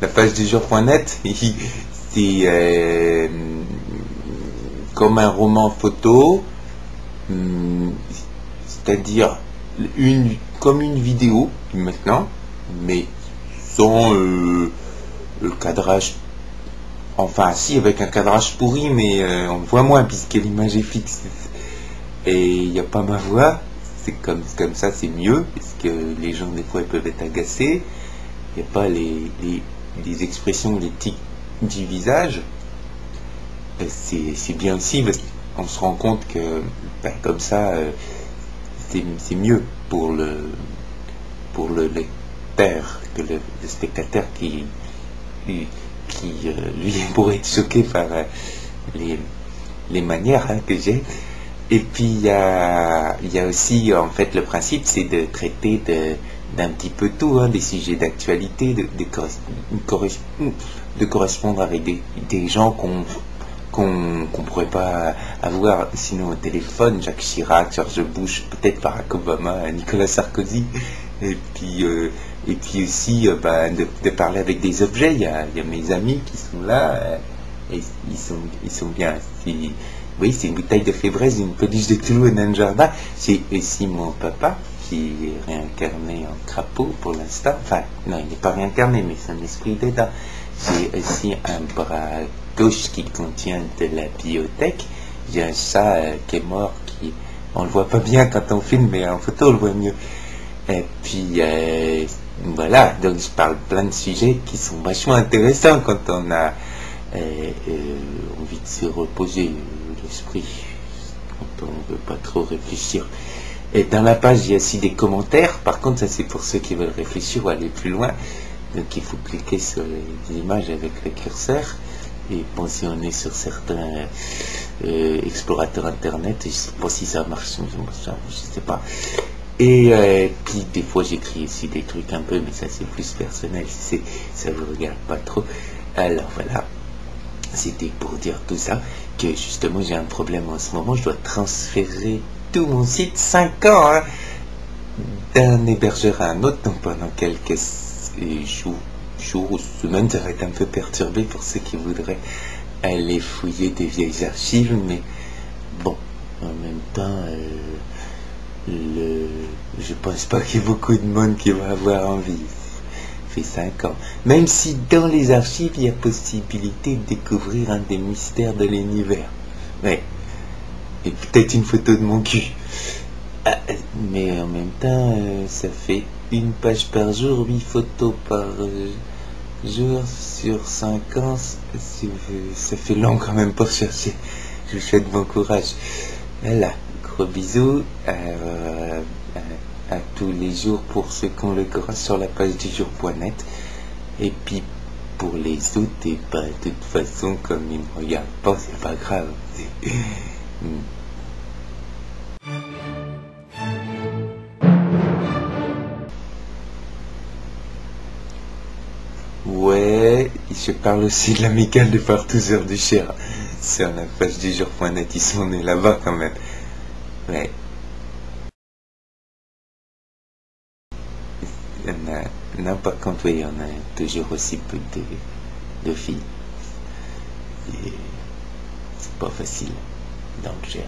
la page du jour.net, c'est comme un roman photo, c'est-à-dire comme une vidéo maintenant, mais sans le cadrage. Enfin, si, avec un cadrage pourri, mais on le voit moins puisque l'image est fixe. Et il n'y a pas ma voix. C'est comme ça, c'est mieux, parce que les gens, des fois, ils peuvent être agacés. Il n'y a pas les expressions, les tics du visage. C'est bien aussi, parce qu'on se rend compte que, comme ça, c'est mieux pour le lecteur, que le spectateur qui lui pourrait être choqué par les manières que j'ai. Et puis il y a aussi, en fait, le principe, c'est de traiter d'un petit peu tout, des sujets d'actualité, de correspondre avec des gens qu'on pourrait pas avoir sinon au téléphone. Jacques Chirac, George Bush, peut-être Barack Obama, Nicolas Sarkozy. Et puis aussi de parler avec des objets. Il y a mes amis qui sont là, et ils sont bien. Oui, c'est une bouteille de fébraise, une peluche de Cthulhu et un jardin. C'est aussi mon papa qui est réincarné en crapaud pour l'instant. Enfin, non, il n'est pas réincarné, mais son esprit dedans. J'ai aussi un bras gauche qui contient de la bibliothèque. J'ai un chat qui est mort, on le voit pas bien quand on filme, mais en photo on le voit mieux. Et puis voilà, donc je parle plein de sujets qui sont vachement intéressants quand on a envie de se reposer l'esprit, quand on ne veut pas trop réfléchir. Et dans la page, il y a aussi des commentaires. Par contre, ça c'est pour ceux qui veulent réfléchir ou aller plus loin. Donc il faut cliquer sur les images avec le curseur. Et bon, si on est sur certains explorateurs internet, je ne sais pas si ça marche, je sais pas. Et puis des fois j'écris aussi des trucs un peu, mais ça c'est plus personnel, ça vous regarde pas trop. Alors voilà, c'était pour dire tout ça, que justement j'ai un problème en ce moment. Je dois transférer tout mon site 5 ans d'un hébergeur à un autre, donc pendant quelques jours ou semaines, ça va être un peu perturbé pour ceux qui voudraient aller fouiller des vieilles archives, mais bon, en même temps, je pense pas qu'il y ait beaucoup de monde qui va avoir envie. Ça fait 5 ans. Même si dans les archives, il y a possibilité de découvrir un des mystères de l'univers. Ouais. Et peut-être une photo de mon cul. Mais en même temps, ça fait une page par jour, 8 photos par jour sur 5 ans. Ça fait long quand même pour chercher. Je vous souhaite bon courage. Voilà. Gros bisous à tous les jours pour ceux qui ont le courage sur la page du jour.net. Et puis pour les autres, et de toute façon, comme ils me regardent pas, c'est pas grave. Ouais, je parle aussi de l'amicale de Partouzeur du Cher sur la page du jour.net. Ils sont nés là-bas quand même. Ouais. Non, par contre, oui, il y en a toujours aussi peu de filles. Et c'est pas facile dans le Cher.